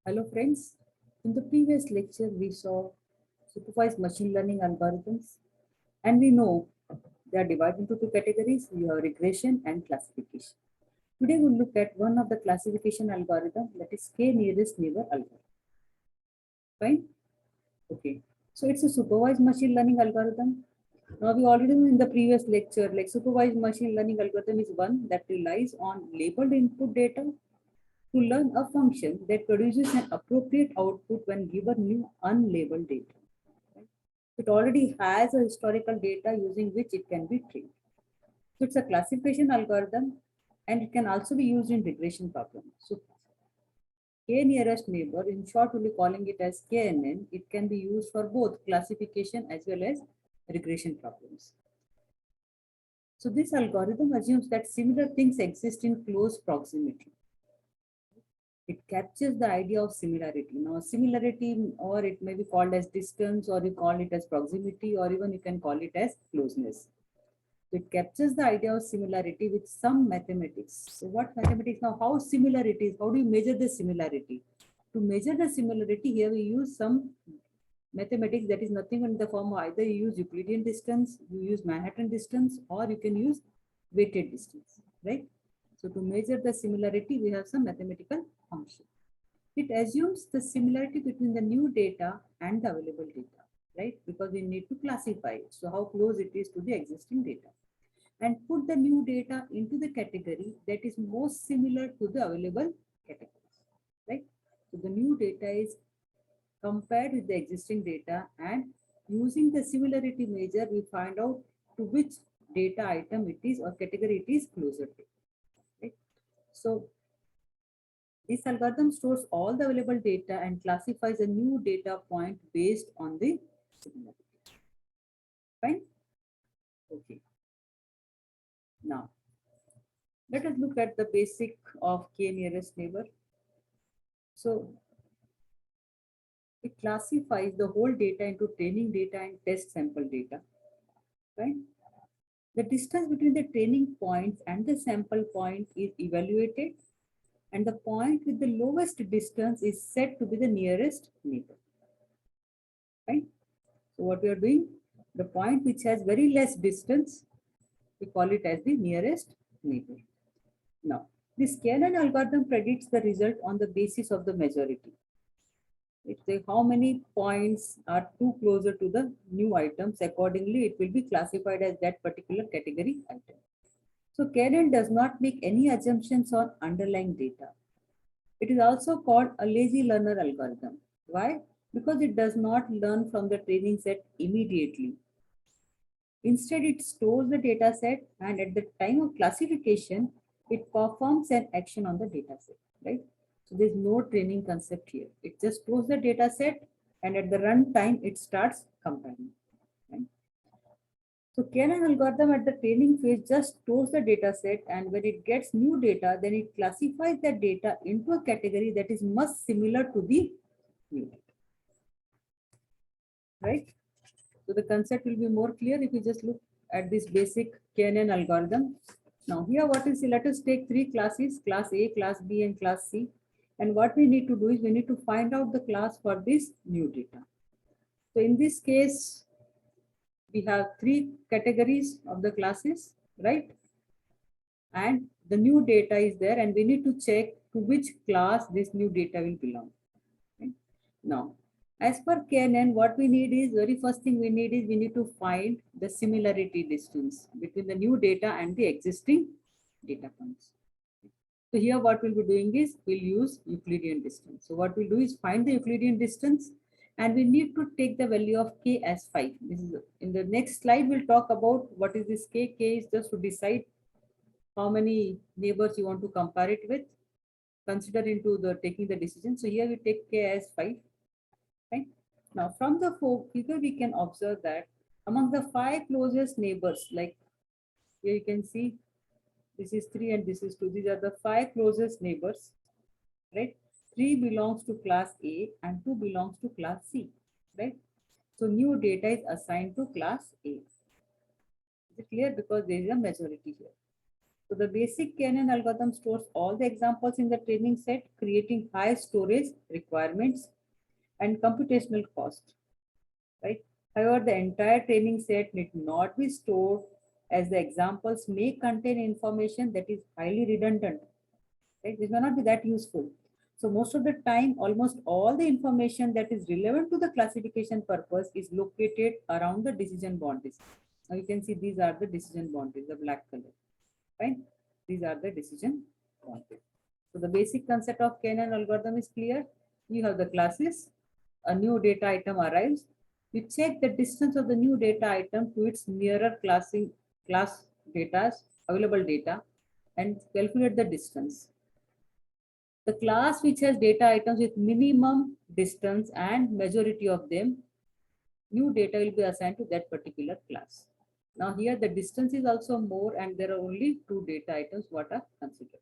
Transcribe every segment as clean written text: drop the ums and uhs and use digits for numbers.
Hello friends, in the previous lecture we saw supervised machine learning algorithms and we know they are divided into two categories. We have regression and classification. Today we'll look at one of the classification algorithm, that is k nearest neighbor algorithm. Fine? Okay. So it's a supervised machine learning algorithm. Now we already know in the previous lecture, like supervised machine learning algorithm is one that relies on labeled input data to learn a function that produces an appropriate output when given new unlabeled data. It already has a historical data using which it can be trained. So it's a classification algorithm and it can also be used in regression problems. So k nearest neighbor, in short, we'll be calling it as KNN. It can be used for both classification as well as regression problems. So this algorithm assumes that similar things exist in close proximity. It captures the idea of similarity. Now, similarity, or it may be called as distance, or you call it as proximity, or even you can call it as closeness. It captures the idea of similarity with some mathematics. So what mathematics now? How similar it is? How do you measure the similarity? To measure the similarity, here we use some mathematics that is nothing in the form of either you use Euclidean distance, you use Manhattan distance, or you can use weighted distance, right? So to measure the similarity, we have some mathematical function. It assumes the similarity between the new data and the available data, right? Because we need to classify it. So how close it is to the existing data, and put the new data into the category that is most similar to the available categories, right? So the new data is compared with the existing data, and using the similarity measure, we find out to which data item it is or category it is closer to, right? So this algorithm stores all the available data and classifies a new data point based on the similarity. Fine? Okay. Now, let us look at the basic of k nearest neighbor. So, it classifies the whole data into training data and test sample data. Right? The distance between the training points and the sample point is evaluated, and the point with the lowest distance is said to be the nearest neighbor. Right? So what we are doing, the point which has very less distance, we call it as the nearest neighbor. Now, this KNN algorithm predicts the result on the basis of the majority. It says how many points are too closer to the new items. Accordingly, it will be classified as that particular category item. So KNN does not make any assumptions on underlying data. It is also called a lazy learner algorithm. Why? Because it does not learn from the training set immediately. Instead, it stores the data set, and at the time of classification, it performs an action on the data set, right? So there's no training concept here. It just stores the data set, and at the runtime, it starts comparing. Right? So KNN algorithm at the training phase just stores the data set, and when it gets new data, then it classifies that data into a category that is much similar to the new data, right? So the concept will be more clear if you just look at this basic KNN algorithm. Now here what is, let us take three classes, class A, class B and class C. And what we need to do is we need to find out the class for this new data. So in this case, we have three categories of the classes, right? And the new data is there and we need to check to which class this new data will belong. Right? Now, as per KNN, what we need is, very first thing we need is we need to find the similarity distance between the new data and the existing data points. So here what we'll be doing is we'll use Euclidean distance. So what we'll do is find the Euclidean distance and we need to take the value of k as 5. This is in the next slide we'll talk about what is this k. K is just to decide how many neighbors you want to compare it with. Consider into the taking the decision. So here we take k as 5. Right? Now from the figure we can observe that among the 5 closest neighbors, like here you can see this is 3 and this is 2. These are the 5 closest neighbors, right? 3 belongs to class A and 2 belongs to class C, right? So new data is assigned to class A. Is it clear? Because there is a majority here. So the basic KNN algorithm stores all the examples in the training set, creating high storage requirements and computational cost, right? However, the entire training set need not be stored as the examples may contain information that is highly redundant, right? This may not be that useful. So most of the time, almost all the information that is relevant to the classification purpose is located around the decision boundaries. Now you can see these are the decision boundaries, the black color, right? These are the decision boundaries. So the basic concept of KNN algorithm is clear. You have the classes, a new data item arrives. You check the distance of the new data item to its nearer class data, available data, and calculate the distance. The class which has data items with minimum distance and majority of them, new data will be assigned to that particular class. Now here the distance is also more and there are only two data items what are considered.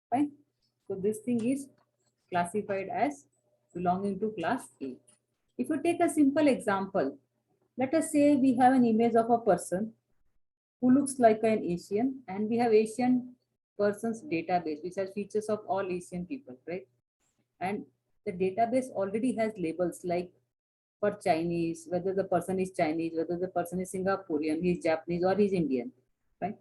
Fine. So this thing is classified as belonging to class A. If you take a simple example, let us say we have an image of a person who looks like an Asian and we have Asian persons database which has features of all Asian people, right? And the database already has labels like for Chinese, whether the person is Chinese, whether the person is Singaporean, he's Japanese or he's Indian, right?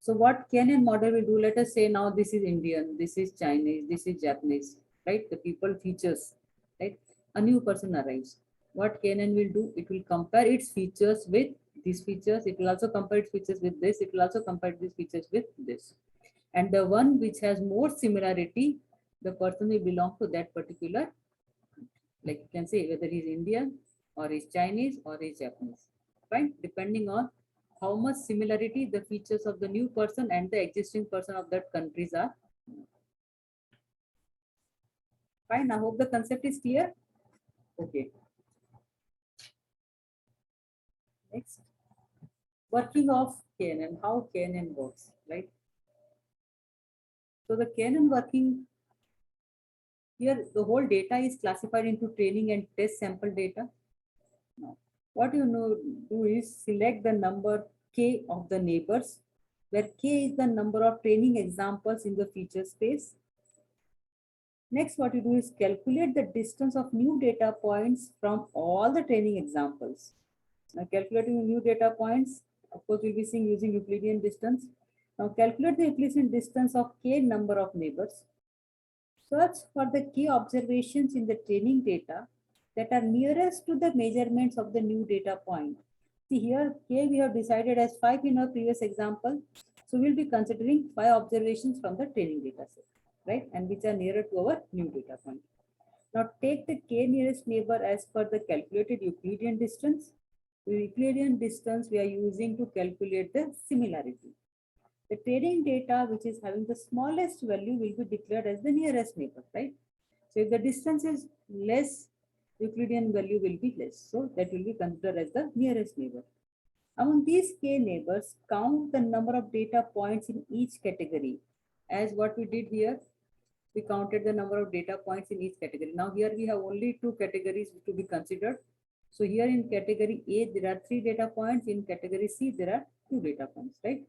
So what KNN model will do, let us say now this is Indian, this is Chinese, this is Japanese, right? The people features, right? A new person arrives. What KNN will do, it will compare its features with these features. It will also compare its features with this. It will also compare these features with this. And the one which has more similarity, the person will belong to that particular, like you can say whether he's Indian or he's Chinese or he's Japanese, right? Depending on how much similarity the features of the new person and the existing person of that countries are. Fine, I hope the concept is clear. Okay, next. Working of KNN, how KNN works, right? So the KNN working, here the whole data is classified into training and test sample data. Now, what you know do is select the number K of the neighbors, where K is the number of training examples in the feature space. Next, what you do is calculate the distance of new data points from all the training examples. Now, calculating new data points, of course, we'll be seeing using Euclidean distance. Now, calculate the Euclidean distance of K number of neighbors. Search for the key observations in the training data that are nearest to the measurements of the new data point. See here, K we have decided as 5 in our previous example. So we'll be considering 5 observations from the training data set, right? And which are nearer to our new data point. Now take the K nearest neighbor as per the calculated Euclidean distance. The Euclidean distance we are using to calculate the similarity. The training data which is having the smallest value will be declared as the nearest neighbor, right? So if the distance is less, Euclidean value will be less. So that will be considered as the nearest neighbor. Among these K neighbors, count the number of data points in each category. As what we did here, we counted the number of data points in each category. Now here we have only 2 categories to be considered. So here in category A, there are 3 data points. In category C, there are 2 data points, right?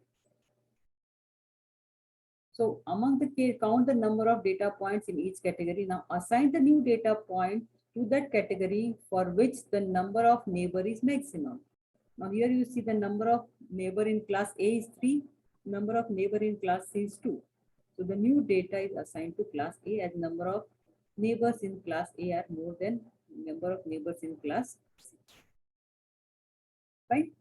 So among the K, count the number of data points in each category. Now assign the new data point to that category for which the number of neighbor is maximum. Now here you see the number of neighbor in class A is 3, number of neighbor in class C is 2. So the new data is assigned to class A as number of neighbors in class A are more than number of neighbors in class C. Fine.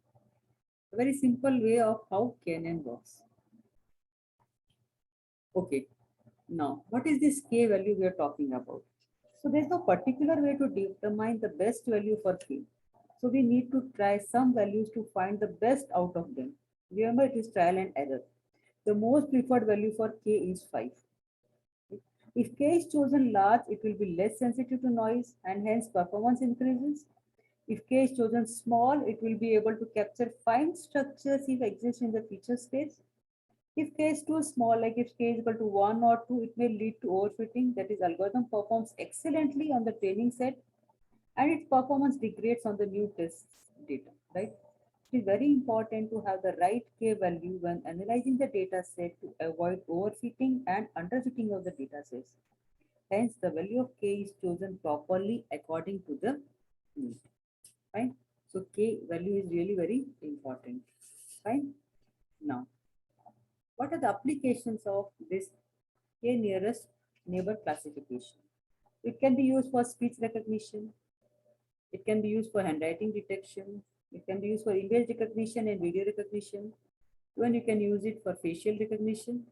A very simple way of how KNN works. Okay. Now, what is this K value we are talking about? So there's no particular way to determine the best value for K. So we need to try some values to find the best out of them. Remember, it is trial and error. The most preferred value for K is 5. If K is chosen large, it will be less sensitive to noise and hence performance increases. If K is chosen small, it will be able to capture fine structures if exist in the feature space. If K is too small, like if K is equal to 1 or 2, it may lead to overfitting. That is, algorithm performs excellently on the training set and its performance degrades on the new test data, right? It is very important to have the right K value when analyzing the data set to avoid overfitting and underfitting of the data sets. Hence, the value of K is chosen properly according to the need. Fine. So K value is really very important. Fine. Now, what are the applications of this K nearest neighbor classification? It can be used for speech recognition. It can be used for handwriting detection. It can be used for image recognition and video recognition. Even you can use it for facial recognition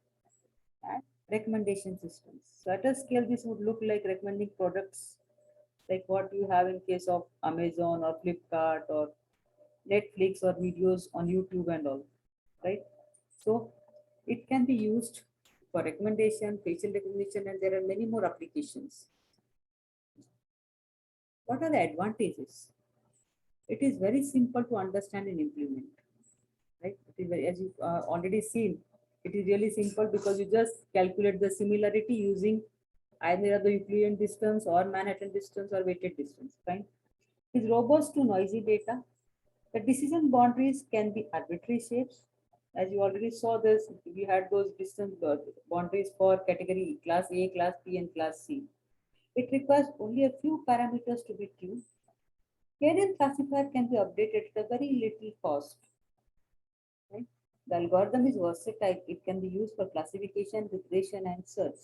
and recommendation systems. So at a scale, this would look like recommending products like what you have in case of Amazon or Flipkart or Netflix or videos on YouTube and all, right? So it can be used for recommendation, facial recognition, and there are many more applications. What are the advantages? It is very simple to understand and implement, right? It is very, as you already seen, it is really simple because you just calculate the similarity using either the Euclidean distance or Manhattan distance or weighted distance, right? It is robust to noisy data. The decision boundaries can be arbitrary shapes. As you already saw this, we had those distance boundaries for category class A, class B, and class C. It requires only a few parameters to be tuned. K-NN classifier can be updated at a very little cost. Right? The algorithm is versatile. It can be used for classification, regression, and search.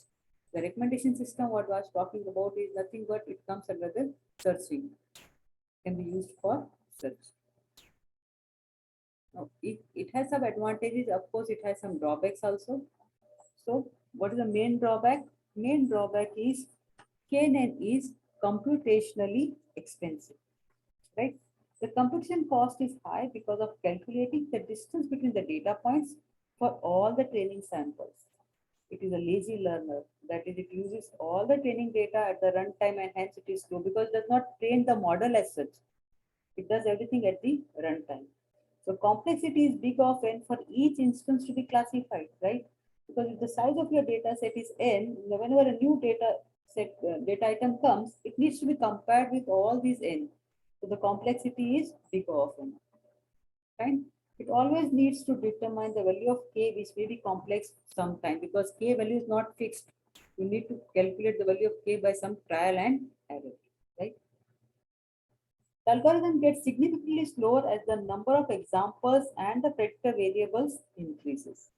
The recommendation system, what I was talking about, is nothing but it comes under the search field. Can be used for search. Now, it has some advantages. Of course, it has some drawbacks also. So, what is the main drawback? Main drawback is KNN is computationally expensive, right? The computation cost is high because of calculating the distance between the data points for all the training samples. It is a lazy learner. That is, it uses all the training data at the runtime and hence it is slow because it does not train the model as such. It does everything at the runtime. So complexity is big often for each instance to be classified, right? Because if the size of your data set is n, whenever a new data item comes, it needs to be compared with all these n. So the complexity is big often, right? It always needs to determine the value of k, which may be complex sometime because k value is not fixed. You need to calculate the value of k by some trial and error, right? The algorithm gets significantly slower as the number of examples and the predictor variables increases.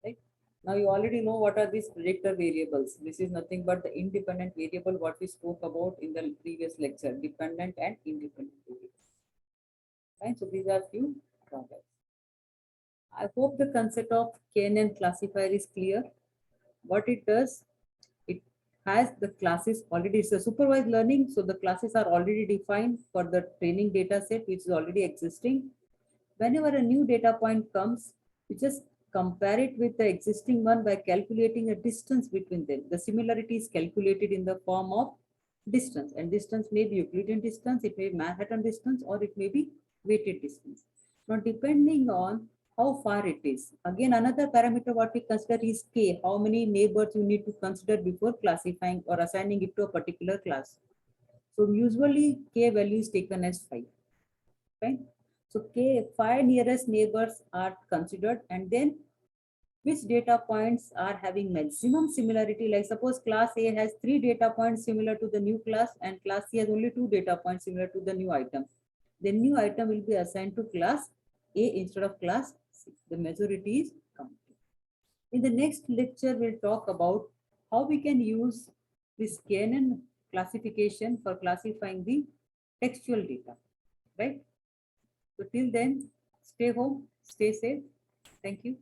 Right? Now you already know what are these predictor variables. This is nothing but the independent variable what we spoke about in the previous lecture, dependent and independent variables. Right? So these are few drawbacks. I hope the concept of KNN classifier is clear. What it does, it has the classes already. It's a supervised learning, so the classes are already defined for the training data set which is already existing. Whenever a new data point comes, you just compare it with the existing one by calculating a distance between them. The similarity is calculated in the form of distance, and distance may be Euclidean distance, it may be Manhattan distance, or it may be weighted distance. Now, depending on how far it is. Again, another parameter what we consider is K, how many neighbors you need to consider before classifying or assigning it to a particular class. So usually K value is taken as 5, right? So K, 5 nearest neighbors are considered, and then which data points are having maximum similarity. Like suppose class A has 3 data points similar to the new class and class C has only 2 data points similar to the new item. The new item will be assigned to class A instead of class C. The majority is counted. In the next lecture, we'll talk about how we can use this KNN classification for classifying the textual data, right? So till then, stay home, stay safe. Thank you.